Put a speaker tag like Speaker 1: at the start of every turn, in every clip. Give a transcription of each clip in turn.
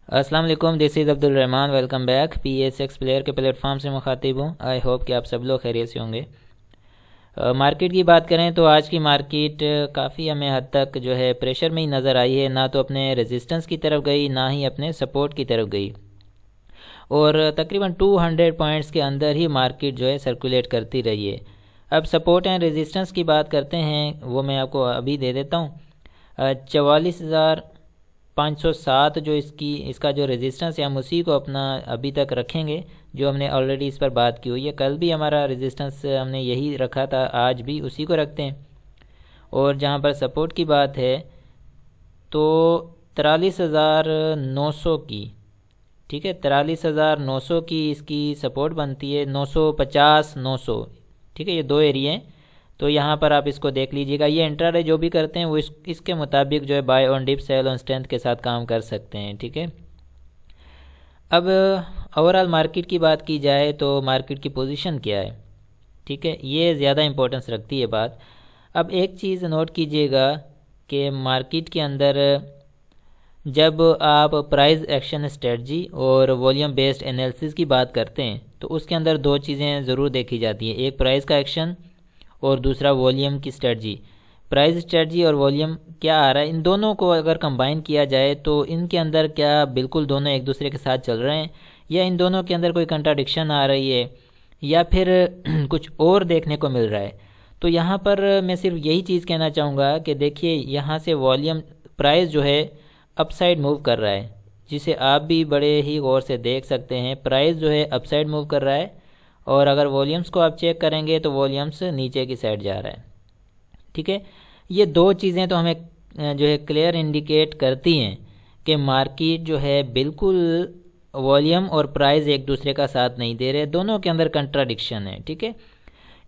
Speaker 1: السلام علیکم، this is Abdur Rahman, welcome back. P S X player کے پلیٹ فارم سے مخاطب ہوں۔ آئی ہوپ کہ آپ سب لوگ خیریت سے ہوں گے۔ مارکیٹ کی بات کریں تو آج کی مارکیٹ کافی ہمیں حد تک جو ہے پریشر میں ہی نظر آئی ہے، نہ تو اپنے ریزسٹنس کی طرف گئی نہ ہی اپنے سپورٹ کی طرف گئی، اور تقریباً 200 پوائنٹس کے اندر ہی مارکیٹ جو ہے سرکولیٹ کرتی رہی ہے۔ اب سپورٹ اینڈ ریزسٹنس کی بات کرتے ہیں، وہ میں آپ کو ابھی دے دیتا ہوں۔ 44,507 جو اس کا جو ریزسٹنس ہے، ہم اسی کو اپنا ابھی تک رکھیں گے، جو ہم نے آلریڈی اس پر بات کی ہوئی ہے۔ کل بھی ہمارا ریزسٹنس ہم نے یہی رکھا تھا، آج بھی اسی کو رکھتے ہیں۔ اور جہاں پر سپورٹ کی بات ہے تو 43,900 کی، ٹھیک ہے، 43,900 کی اس کی سپورٹ بنتی ہے، 950 900، ٹھیک ہے، یہ دو ایریے ہیں۔ تو یہاں پر آپ اس کو دیکھ لیجئے گا۔ یہ انٹراڈے جو بھی کرتے ہیں وہ اس کے مطابق جو ہے buy on dip, sell on strength کے ساتھ کام کر سکتے ہیں، ٹھیک ہے۔ اب اوورال مارکیٹ کی بات کی جائے تو مارکیٹ کی پوزیشن کیا ہے، ٹھیک ہے، یہ زیادہ امپورٹنس رکھتی ہے بات۔ اب ایک چیز نوٹ کیجئے گا کہ مارکیٹ کے اندر جب آپ پرائز ایکشن اسٹریٹجی اور والیوم بیسڈ انالیسس کی بات کرتے ہیں تو اس کے اندر دو چیزیں ضرور دیکھی جاتی ہیں، ایک پرائز کا ایکشن اور دوسرا والیوم کی اسٹریٹجی۔ پرائز اسٹریٹجی اور والیوم کیا آ رہا ہے، ان دونوں کو اگر کمبائن کیا جائے تو ان کے اندر کیا بالکل دونوں ایک دوسرے کے ساتھ چل رہے ہیں، یا ان دونوں کے اندر کوئی کنٹراڈکشن آ رہی ہے، یا پھر کچھ اور دیکھنے کو مل رہا ہے۔ تو یہاں پر میں صرف یہی چیز کہنا چاہوں گا کہ دیکھیے یہاں سے والیوم پرائز جو ہے اپ سائڈ موو کر رہا ہے، جسے آپ بھی بڑے ہی غور سے دیکھ سکتے ہیں۔ پرائز جو ہے اپ سائڈ موو کر رہا ہے، اور اگر والیومز کو آپ چیک کریں گے تو والیومز نیچے کی سائڈ جا رہا ہے، ٹھیک ہے۔ یہ دو چیزیں تو ہمیں جو ہے کلیئر انڈیکیٹ کرتی ہیں کہ مارکیٹ جو ہے بالکل والیوم اور پرائز ایک دوسرے کا ساتھ نہیں دے رہے، دونوں کے اندر کنٹراڈکشن ہے، ٹھیک ہے۔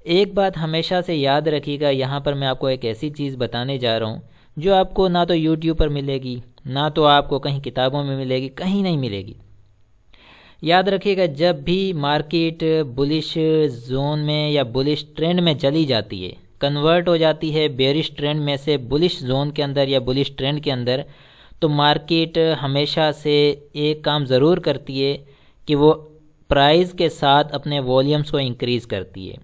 Speaker 1: ایک بات ہمیشہ سے یاد رکھیے گا، یہاں پر میں آپ کو ایک ایسی چیز بتانے جا رہا ہوں جو آپ کو نہ تو یوٹیوب پر ملے گی، نہ تو آپ کو کہیں کتابوں میں ملے گی، کہیں نہیں ملے گی۔ یاد رکھیے گا، جب بھی مارکیٹ بلش زون میں یا بلش ٹرینڈ میں چلی جاتی ہے، کنورٹ ہو جاتی ہے بیئرش ٹرینڈ میں سے بلش زون کے اندر یا بلش ٹرینڈ کے اندر، تو مارکیٹ ہمیشہ سے ایک کام ضرور کرتی ہے کہ وہ پرائز کے ساتھ اپنے والیومز کو انکریز کرتی ہے۔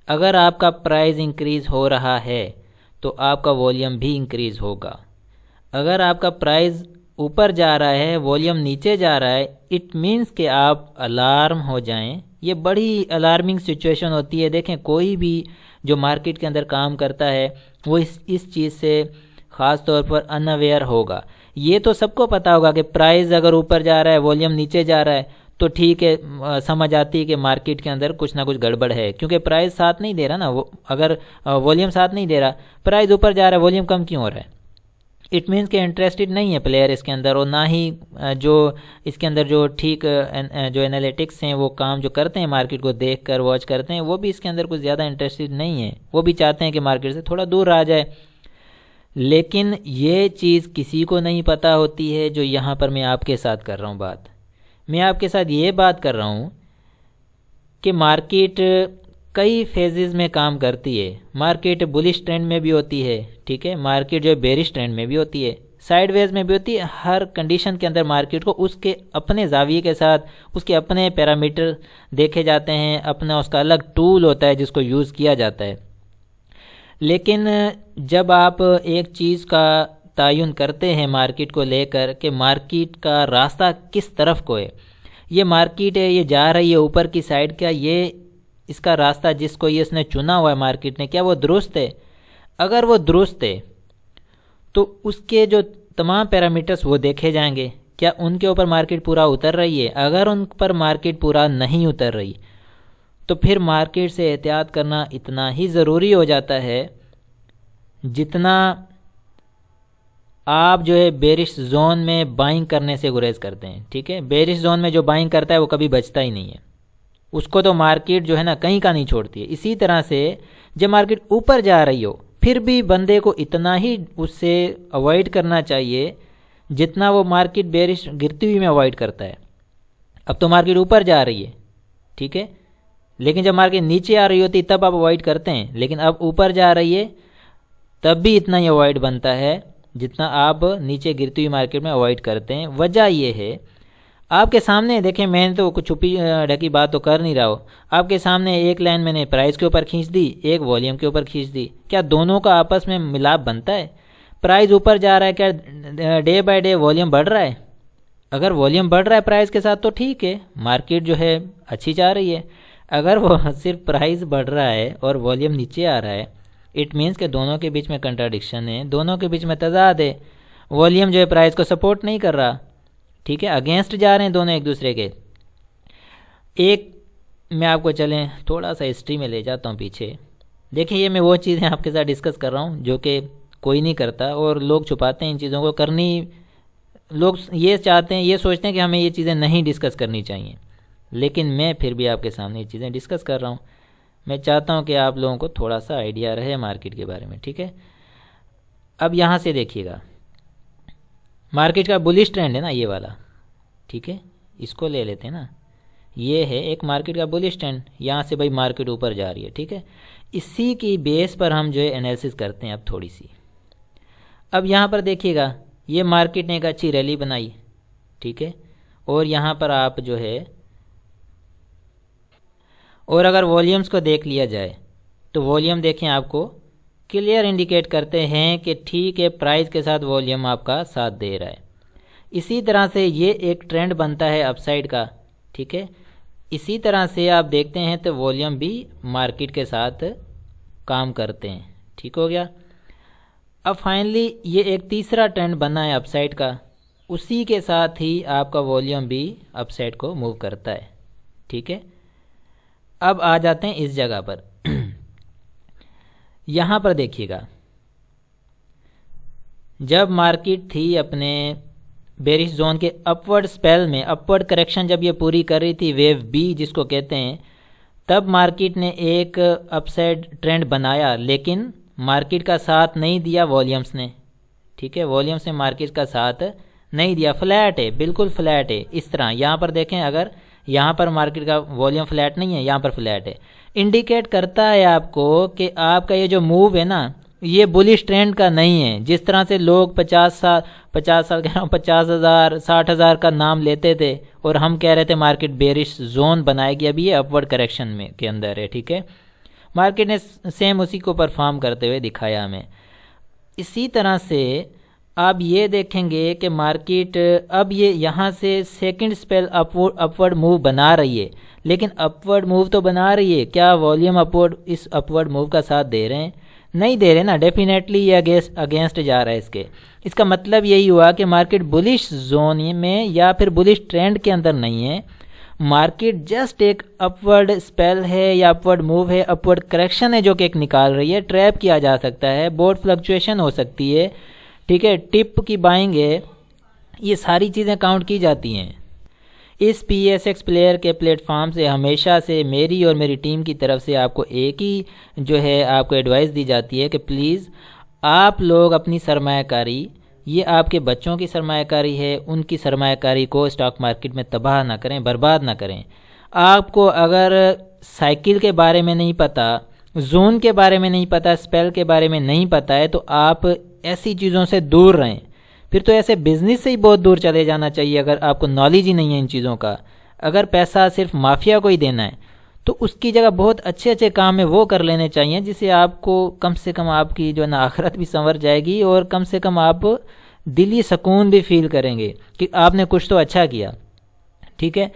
Speaker 1: اگر آپ کا پرائز انکریز ہو رہا ہے تو آپ کا والیوم بھی انکریز ہوگا۔ اگر آپ کا پرائز اوپر جا رہا ہے، والیوم نیچے جا رہا ہے، اٹ مینس کہ آپ الارم ہو جائیں۔ یہ بڑی الارمنگ سچویشن ہوتی ہے۔ دیکھیں، کوئی بھی جو مارکیٹ کے اندر کام کرتا ہے وہ اس چیز سے خاص طور پر ان اویئر ہوگا۔ یہ تو سب کو پتہ ہوگا کہ پرائز اگر اوپر جا رہا ہے، والیوم نیچے جا رہا ہے، تو ٹھیک ہے، سمجھ آتی ہے کہ مارکیٹ کے اندر کچھ نہ کچھ گڑبڑ ہے، کیونکہ پرائز ساتھ نہیں دے رہا نا، اگر والیوم ساتھ نہیں دے رہا، پرائز اوپر جا رہا ہے، والیوم کم کیوں ہو رہا ہے؟ اٹ مینس کہ انٹرسٹڈ نہیں ہے پلیئر اس کے اندر، اور نہ ہی جو اس کے اندر جو ٹھیک جو انالیٹکس ہیں، وہ کام جو کرتے ہیں مارکیٹ کو دیکھ کر واچ کرتے ہیں، وہ بھی اس کے اندر کچھ زیادہ انٹرسٹڈ نہیں ہے۔ وہ بھی چاہتے ہیں کہ مارکیٹ سے تھوڑا دور آ جائے، لیکن یہ چیز کسی کو نہیں پتہ ہوتی ہے جو یہاں پر میں آپ کے ساتھ کر رہا ہوں بات۔ میں آپ کے ساتھ یہ بات کر رہا ہوں کہ مارکیٹ کئی فیزز میں کام کرتی ہے۔ مارکیٹ بلش ٹرینڈ میں بھی ہوتی ہے، ٹھیک ہے، مارکیٹ جو ہے بیئرش ٹرینڈ میں بھی ہوتی ہے، سائیڈ ویز میں بھی ہوتی ہے۔ ہر کنڈیشن کے اندر مارکیٹ کو اس کے اپنے زاویے کے ساتھ اس کے اپنے پیرامیٹر دیکھے جاتے ہیں، اپنا اس کا الگ ٹول ہوتا ہے جس کو یوز کیا جاتا ہے۔ لیکن جب آپ ایک چیز کا تعین کرتے ہیں مارکیٹ کو لے کر کہ مارکیٹ کا راستہ کس طرف کو ہے، یہ مارکیٹ ہے، یہ جا رہی ہے اوپر کی سائڈ، کیا یہ اس کا راستہ جس کو یہ اس نے چنا ہوا ہے مارکیٹ نے، کیا وہ درست ہے؟ اگر وہ درست ہے تو اس کے جو تمام پیرامیٹرز وہ دیکھے جائیں گے، کیا ان کے اوپر مارکیٹ پورا اتر رہی ہے؟ اگر ان پر مارکیٹ پورا نہیں اتر رہی تو پھر مارکیٹ سے احتیاط کرنا اتنا ہی ضروری ہو جاتا ہے جتنا آپ جو ہے بیئرش زون میں بائنگ کرنے سے گریز کرتے ہیں، ٹھیک ہے۔ بیئرش زون میں جو بائنگ کرتا ہے وہ کبھی بچتا ہی نہیں ہے، اس کو تو مارکیٹ جو ہے نا کہیں کا نہیں چھوڑتی ہے۔ اسی طرح سے جب مارکیٹ اوپر جا رہی ہو پھر بھی بندے کو اتنا ہی اس سے اوائڈ کرنا چاہیے جتنا وہ مارکیٹ بیئرش گرتی ہوئی میں اوائڈ کرتا ہے۔ اب تو مارکیٹ اوپر جا رہی ہے، ٹھیک ہے، لیکن جب مارکیٹ نیچے آ رہی ہوتی تب آپ اوائڈ کرتے ہیں، لیکن اب اوپر جا رہی ہے تب بھی اتنا ہی اوائڈ بنتا ہے جتنا آپ نیچے گرتی ہوئی مارکیٹ میں اوائڈ کرتے ہیں۔ وجہ یہ ہے آپ کے سامنے، دیکھیں میں نے تو کچھ چھپی ڈھکی بات تو کر نہیں رہا ہوں، آپ کے سامنے ایک لائن میں نے پرائز کے اوپر کھینچ دی، ایک والیوم کے اوپر کھینچ دی، کیا دونوں کا آپس میں ملاپ بنتا ہے؟ پرائز اوپر جا رہا ہے، کیا ڈے بائی ڈے والیوم بڑھ رہا ہے؟ اگر والیوم بڑھ رہا ہے پرائز کے ساتھ تو ٹھیک ہے، مارکیٹ جو ہے اچھی جا رہی ہے۔ اگر وہ صرف پرائز بڑھ رہا ہے اور والیوم نیچے آ رہا ہے، اٹ مینس کہ دونوں کے بیچ میں کنٹراڈکشن ہے، دونوں کے بیچ میں تضاد ہے۔ والیوم جو ہے پرائز کو سپورٹ نہیں کر رہا، ٹھیک ہے، اگینسٹ جا رہے ہیں دونوں ایک دوسرے کے۔ ایک میں آپ کو چلیں تھوڑا سا ہسٹری میں لے جاتا ہوں پیچھے، دیکھیں یہ میں وہ چیزیں آپ کے ساتھ ڈسکس کر رہا ہوں جو کہ کوئی نہیں کرتا، اور لوگ چھپاتے ہیں ان چیزوں کو کرنی، لوگ یہ چاہتے ہیں، یہ سوچتے ہیں کہ ہمیں یہ چیزیں نہیں ڈسکس کرنی چاہیے، لیکن میں پھر بھی آپ کے سامنے یہ چیزیں ڈسکس کر رہا ہوں۔ میں چاہتا ہوں کہ آپ لوگوں کو تھوڑا سا آئیڈیا رہے مارکیٹ کے بارے میں، ٹھیک ہے۔ اب یہاں سے دیکھیے گا مارکیٹ کا بلش ٹرینڈ ہے نا یہ والا، ٹھیک ہے، اس کو لے لیتے ہیں نا، یہ ہے ایک مارکیٹ کا بلش ٹرینڈ، یہاں سے بھائی مارکیٹ اوپر جا رہی ہے، ٹھیک ہے، اسی کی بیس پر ہم جو ہے انالیسس کرتے ہیں اب تھوڑی سی۔ اب یہاں پر دیکھیے گا یہ مارکیٹ نے ایک اچھی ریلی بنائی، ٹھیک ہے، اور یہاں پر آپ جو ہے، اور اگر والیومز کو دیکھ لیا جائے تو والیوم دیکھیں آپ کو کلیئر انڈیکیٹ کرتے ہیں کہ ٹھیک ہے پرائز کے ساتھ والیوم آپ کا ساتھ دے رہا ہے۔ اسی طرح سے یہ ایک ٹرینڈ بنتا ہے اپ سائڈ کا، ٹھیک ہے، اسی طرح سے آپ دیکھتے ہیں تو والیوم بھی مارکیٹ کے ساتھ کام کرتے ہیں، ٹھیک ہو گیا۔ اب فائنلی یہ ایک تیسرا ٹرینڈ بنا ہے اپ سائڈ کا، اسی کے ساتھ ہی آپ کا والیوم بھی اپ سائڈ کو موو کرتا ہے، ٹھیک ہے۔ اب آ جاتے ہیں اس جگہ پر، یہاں پر دیکھیے گا جب مارکیٹ تھی اپنے بیرش زون کے اپورڈ سپیل میں، اپورڈ کریکشن جب یہ پوری کر رہی تھی، ویو بی جس کو کہتے ہیں، تب مارکیٹ نے ایک اپ سائڈ ٹرینڈ بنایا، لیکن مارکیٹ کا ساتھ نہیں دیا والیومز نے، ٹھیک ہے، والیومز نے مارکیٹ کا ساتھ نہیں دیا، فلیٹ ہے، بالکل فلیٹ ہے۔ اس طرح یہاں پر دیکھیں، اگر یہاں پر مارکیٹ کا والیوم فلیٹ نہیں ہے، یہاں پر فلیٹ ہے، انڈیکیٹ کرتا ہے آپ کو کہ آپ کا یہ جو موو ہے نا یہ بلش ٹرینڈ کا نہیں ہے۔ جس طرح سے لوگ 50 سال کہہ رہا ہوں 50,000 60,000 کا نام لیتے تھے اور ہم کہہ رہے تھے مارکیٹ بیرش زون بنائے گی، ابھی یہ اپورڈ کریکشن میں کے اندر ہے، ٹھیک ہے، مارکیٹ نے سیم اسی کو پرفارم کرتے ہوئے دکھایا ہمیں۔ اسی طرح سے آپ یہ دیکھیں گے کہ مارکیٹ اب یہ یہاں سے سیکنڈ سپیل اپورڈ موو بنا رہی ہے، لیکن اپورڈ موو تو بنا رہی ہے، کیا والیوم اس اپورڈ موو کا ساتھ دے رہے ہیں؟ نہیں دے رہے نا، ڈیفینیٹلی یہ اگینسٹ جا رہا ہے اس کے۔ اس کا مطلب یہی ہوا کہ مارکیٹ بلش زون میں یا پھر بلش ٹرینڈ کے اندر نہیں ہے، مارکیٹ جسٹ ایک اپورڈ سپیل ہے یا اپورڈ موو ہے، اپورڈ کریکشن ہے جو کہ ایک نکال رہی ہے، ٹریپ کیا جا سکتا ہے، بورڈ فلکچویشن ہو سکتی ہے، ٹھیک ہے، ٹپ کی بائنگ ہے، یہ ساری چیزیں کاؤنٹ کی جاتی ہیں۔ اس پی ایس ایکس پلیئر کے پلیٹ فارم سے ہمیشہ سے میری اور میری ٹیم کی طرف سے آپ کو ایک ہی جو ہے آپ کو ایڈوائس دی جاتی ہے کہ پلیز آپ لوگ اپنی سرمایہ کاری، یہ آپ کے بچوں کی سرمایہ کاری ہے، ان کی سرمایہ کاری کو اسٹاک مارکیٹ میں تباہ نہ کریں، برباد نہ کریں۔ آپ کو اگر سائیکل کے بارے میں نہیں پتہ، زون کے بارے میں نہیں پتہ، سپیل کے بارے میں نہیں پتہ ہے تو آپ ایسی چیزوں سے دور رہیں، پھر تو ایسے بزنس سے ہی بہت دور چلے جانا چاہیے اگر آپ کو نالج ہی نہیں ہے ان چیزوں کا۔ اگر پیسہ صرف مافیا کو ہی دینا ہے تو اس کی جگہ بہت اچھے اچھے کام ہیں وہ کر لینے چاہیے، جس سے آپ کو کم سے کم آپ کی جو ہے نا آخرت بھی سنور جائے گی، اور کم سے کم آپ دلی سکون بھی فیل کریں گے کہ آپ نے کچھ تو اچھا کیا، ٹھیک ہے۔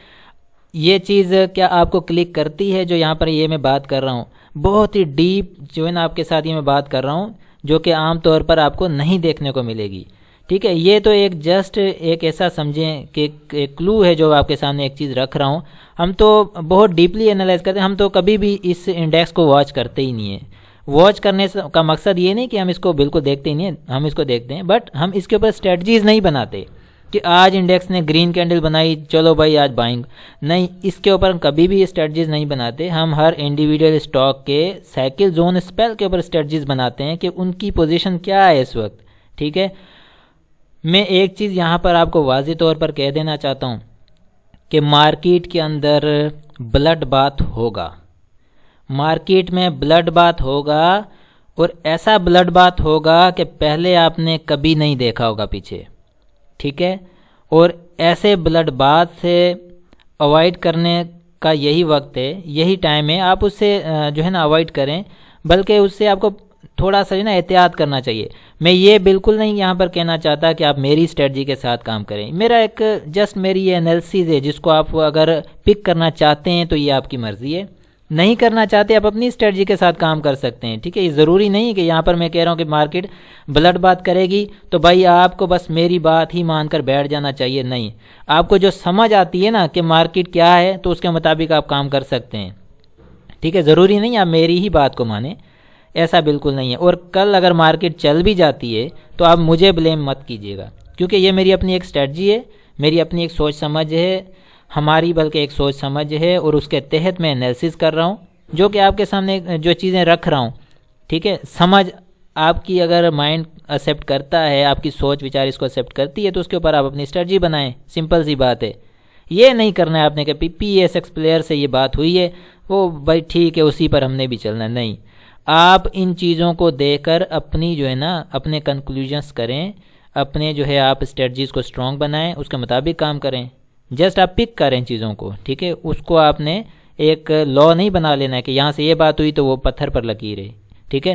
Speaker 1: یہ چیز کیا آپ کو کلک کرتی ہے جو یہاں پر یہ میں بات کر رہا ہوں؟ بہت ہی ڈیپ جو ہے نا آپ کے ساتھ یہ میں بات کر رہا ہوں، جو کہ عام طور پر آپ کو نہیں دیکھنے کو ملے گی، ٹھیک ہے۔ یہ تو ایک جسٹ ایک ایسا سمجھیں کہ ایک کلو ہے جو آپ کے سامنے ایک چیز رکھ رہا ہوں۔ ہم تو بہت ڈیپلی انالائز کرتے ہیں، ہم تو کبھی بھی اس انڈیکس کو واچ کرتے ہی نہیں ہیں۔ واچ کرنے کا مقصد یہ نہیں کہ ہم اس کو بالکل دیکھتے ہی نہیں ہیں، ہم اس کو دیکھتے ہیں، بٹ ہم اس کے اوپر اسٹریٹجیز نہیں بناتے کہ آج انڈیکس نے گرین کینڈل بنائی چلو بھائی آج بائنگ، نہیں، اس کے اوپر ہم کبھی بھی اسٹریٹجیز نہیں بناتے۔ ہم ہر انڈیویڈول اسٹاک کے سائیکل زون سپیل کے اوپر اسٹریٹجیز بناتے ہیں کہ ان کی پوزیشن کیا ہے اس وقت، ٹھیک ہے۔ میں ایک چیز یہاں پر آپ کو واضح طور پر کہہ دینا چاہتا ہوں کہ مارکیٹ کے اندر بلڈ بات ہوگا، مارکیٹ میں بلڈ بات ہوگا، اور ایسا بلڈ بات ہوگا کہ پہلے آپ نے کبھی نہیں دیکھا ہوگا پیچھے، ٹھیک ہے. اور ایسے بلڈ بات سے اوائڈ کرنے کا یہی وقت ہے، یہی ٹائم ہے، آپ اس سے جو ہے نا اوائڈ کریں، بلکہ اس سے آپ کو تھوڑا سا نا احتیاط کرنا چاہیے. میں یہ بالکل نہیں یہاں پر کہنا چاہتا کہ آپ میری اسٹریٹجی کے ساتھ کام کریں، میرا ایک جسٹ میری یہ انالیسز ہے جس کو آپ اگر پک کرنا چاہتے ہیں تو یہ آپ کی مرضی ہے، نہیں کرنا چاہتے آپ اپنی اسٹریٹجی کے ساتھ کام کر سکتے ہیں، ٹھیک ہے. یہ ضروری نہیں کہ یہاں پر میں کہہ رہا ہوں کہ مارکیٹ بلڈ بات کرے گی تو بھائی آپ کو بس میری بات ہی مان کر بیٹھ جانا چاہیے، نہیں. آپ کو جو سمجھ آتی ہے نا کہ مارکیٹ کیا ہے تو اس کے مطابق آپ کام کر سکتے ہیں، ٹھیک ہے. ضروری نہیں آپ میری ہی بات کو مانیں، ایسا بالکل نہیں ہے. اور کل اگر مارکیٹ چل بھی جاتی ہے تو آپ مجھے بلیم مت کیجیے گا، کیونکہ یہ میری اپنی ایک اسٹریٹجی ہے، میری اپنی ایک سوچ سمجھ ہے، ہماری بلکہ ایک سوچ سمجھ ہے، اور اس کے تحت میں انالیسس کر رہا ہوں جو کہ آپ کے سامنے جو چیزیں رکھ رہا ہوں، ٹھیک ہے. سمجھ آپ کی اگر مائنڈ ایکسیپٹ کرتا ہے، آپ کی سوچ وچار اس کو ایکسیپٹ کرتی ہے تو اس کے اوپر آپ اپنی اسٹریٹجی بنائیں، سمپل سی بات ہے. یہ نہیں کرنا ہے آپ نے کہ پی ایس ایکس پلیئر سے یہ بات ہوئی ہے وہ بھائی ٹھیک ہے اسی پر ہم نے بھی چلنا ہے، نہیں. آپ ان چیزوں کو دیکھ کر اپنی جو ہے نا اپنے کنکلوژنس کریں، اپنے جو ہے آپ اسٹریٹجیز کو اسٹرانگ بنائیں، اس کے مطابق کام کریں. جسٹ آپ پک کریں چیزوں کو، ٹھیک ہے. اس کو آپ نے ایک لا نہیں بنا لینا ہے کہ یہاں سے یہ بات ہوئی تو وہ پتھر پر لکیر ہے، ٹھیک ہے.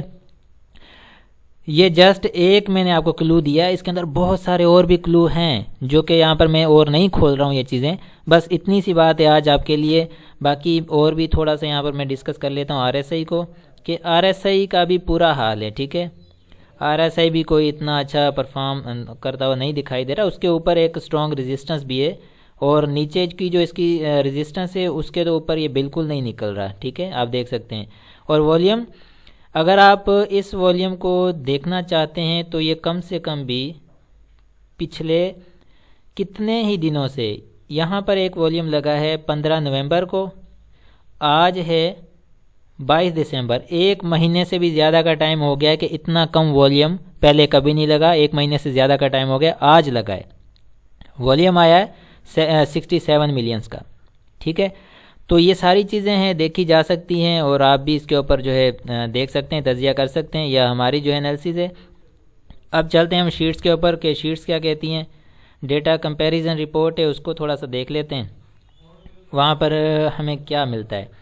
Speaker 1: یہ جسٹ ایک میں نے آپ کو کلو دیا، اس کے اندر بہت سارے اور بھی کلو ہیں جو کہ یہاں پر میں اور نہیں کھول رہا ہوں یہ چیزیں. بس اتنی سی بات ہے آج آپ کے لیے. باقی اور بھی تھوڑا سا یہاں پر میں ڈسکس کر لیتا ہوں آر ایس آئی کو، کہ آر ایس آئی کا بھی پورا حال ہے، ٹھیک ہے. آر ایس آئی بھی کوئی اتنا اچھا پرفارم کرتا ہوا نہیں دکھائی دے رہا. اس کے اوپر ایک اسٹرانگ ریزسٹنس بھی ہے، اور نیچے کی جو اس کی ریزسٹنس ہے اس کے تو اوپر یہ بالکل نہیں نکل رہا، ٹھیک ہے. آپ دیکھ سکتے ہیں. اور والیوم، اگر آپ اس والیوم کو دیکھنا چاہتے ہیں تو یہ کم سے کم بھی پچھلے کتنے ہی دنوں سے یہاں پر ایک والیوم لگا ہے 15 نومبر کو، آج ہے 22 دسمبر، ایک مہینے سے بھی زیادہ کا ٹائم ہو گیا ہے کہ اتنا کم والیوم پہلے کبھی نہیں لگا. ایک مہینے سے زیادہ کا ٹائم ہو گیا، آج لگا ہے. والیوم آیا ہے 67 ملینز کا، ٹھیک ہے. تو یہ ساری چیزیں ہیں، دیکھی جا سکتی ہیں، اور آپ بھی اس کے اوپر جو ہے دیکھ سکتے ہیں، تجزیہ کر سکتے ہیں. یہ ہماری جو ہے انالیسز ہے. اب چلتے ہیں ہم شیٹس کے اوپر کہ شیٹس کیا کہتی ہیں. ڈیٹا کمپیریزن رپورٹ ہے، اس کو تھوڑا سا دیکھ لیتے ہیں، وہاں پر ہمیں کیا ملتا ہے.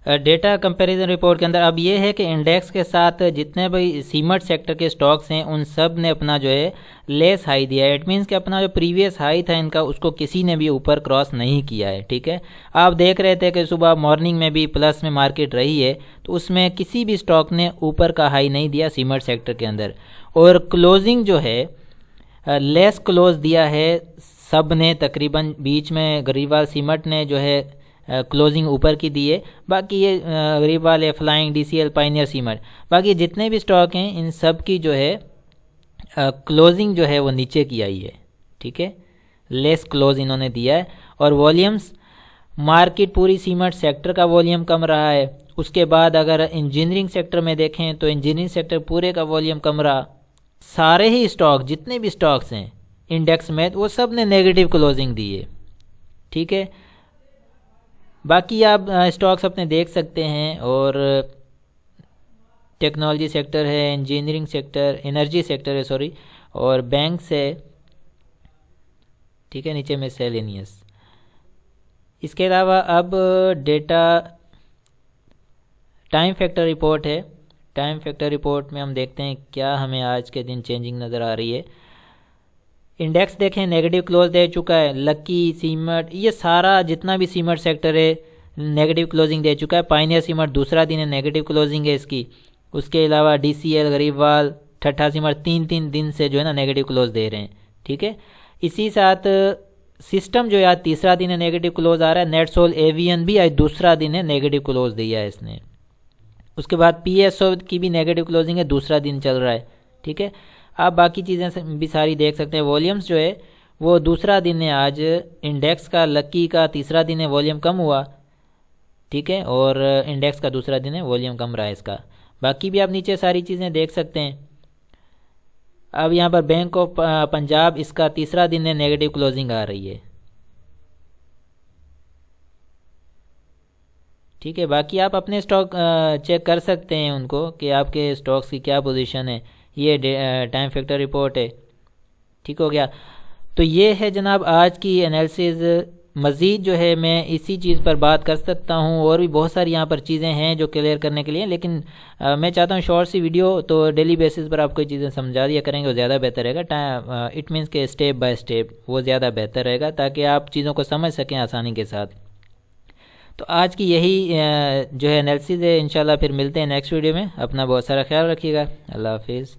Speaker 1: ڈیٹا کمپیریزن رپورٹ کے اندر اب یہ ہے کہ انڈیکس کے ساتھ جتنے بھی سیمنٹ سیکٹر کے سٹاکس ہیں ان سب نے اپنا جو ہے لیس ہائی دیا ہے. اٹ مینس کہ اپنا جو پریویس ہائی تھا ان کا اس کو کسی نے بھی اوپر کراس نہیں کیا ہے، ٹھیک ہے. آپ دیکھ رہے تھے کہ صبح مارننگ میں بھی پلس میں مارکیٹ رہی ہے تو اس میں کسی بھی سٹاک نے اوپر کا ہائی نہیں دیا سیمنٹ سیکٹر کے اندر. اور کلوزنگ جو ہے لیس کلوز دیا ہے سب نے، تقریباً بیچ میں گریوال سیمنٹ نے جو ہے کلوزنگ اوپر کی دی ہے. باقی یہ گریوال ہے، Flying, D C L, Pioneer Cement, باقی جتنے بھی سٹاک ہیں ان سب کی جو ہے کلوزنگ جو ہے وہ نیچے کی آئی ہے، ٹھیک ہے. لیس کلوز انہوں نے دیا ہے. اور والیومز، مارکیٹ پوری سیمنٹ سیکٹر کا والیوم کم رہا ہے. اس کے بعد اگر انجینئرنگ سیکٹر میں دیکھیں تو انجینئرنگ سیکٹر پورے کا والیوم کم رہا. سارے ہی سٹاک جتنے بھی سٹاکس ہیں انڈیکس میں وہ سب نے نیگیٹو کلوزنگ دی ہے، ٹھیک ہے. باقی آپ سٹاکس اپنے دیکھ سکتے ہیں. اور ٹیکنالوجی سیکٹر ہے، انجینئرنگ سیکٹر، انرجی سیکٹر ہے سوری، اور بینکس ہے، ٹھیک ہے. نیچے میں سیلینیس. اس کے علاوہ اب ڈیٹا ٹائم فیکٹر رپورٹ ہے. ٹائم فیکٹر رپورٹ میں ہم دیکھتے ہیں کیا ہمیں آج کے دن چینجنگ نظر آ رہی ہے. انڈیکس دیکھیں نیگیٹو کلوز دے چکا ہے. لکی، سیمنٹ، یہ سارا جتنا بھی سیمنٹ سیکٹر ہے نیگیٹو کلوزنگ دے چکا ہے. پائنیئر سیمنٹ دوسرا دن ہے نیگیٹو کلوزنگ ہے اس کی. اس کے علاوہ ڈی سی ایل، گریوال، ٹھٹھا سیمنٹ تین دن سے جو ہے نا نیگیٹو کلوز دے رہے ہیں، ٹھیک ہے. اسی ساتھ سسٹم جو ہے آج تیسرا دن ہے نیگیٹو کلوز آ رہا ہے. نیٹ سول ایوین بھی آج دوسرا دن ہے نیگیٹو کلوز دیا ہے اس نے. اس کے بعد پی ایس او کی بھی نیگیٹو کلوزنگ ہے، دوسرا دن چل رہا ہے، ٹھیک ہے. آپ باقی چیزیں بھی ساری دیکھ سکتے ہیں. والیومز جو ہے وہ دوسرا دن ہے آج انڈیکس کا. لکی کا تیسرا دن ہے والیوم کم ہوا، ٹھیک ہے. اور انڈیکس کا دوسرا دن ہے والیوم کم رہا ہے اس کا. باقی بھی آپ نیچے ساری چیزیں دیکھ سکتے ہیں. اب یہاں پر بینک آف پنجاب اس کا تیسرا دن ہے نیگیٹو کلوزنگ آ رہی ہے، ٹھیک ہے، باقی آپ اپنے اسٹاک چیک کر سکتے ہیں ان کو کہ آپ کے اسٹاکس کی کیا پوزیشن ہے. یہ ٹائم فیکٹر رپورٹ ہے. ٹھیک ہو گیا. تو یہ ہے جناب آج کی انالیسز. مزید جو ہے میں اسی چیز پر بات کر سکتا ہوں، اور بھی بہت ساری یہاں پر چیزیں ہیں جو کلیئر کرنے کے لیے، لیکن میں چاہتا ہوں شارٹ سی ویڈیو تو ڈیلی بیسس پر آپ کو چیزیں سمجھا دیا کریں گے، وہ زیادہ بہتر رہے گا. اٹ مینس کہ اسٹیپ بائی اسٹیپ وہ زیادہ بہتر رہے گا تاکہ آپ چیزوں کو سمجھ سکیں آسانی کے ساتھ. تو آج کی یہی جو ہے انالیسز ہے. انشاءاللہ پھر ملتے ہیں نیکسٹ ویڈیو میں. اپنا بہت سارا خیال رکھیے گا. اللہ حافظ.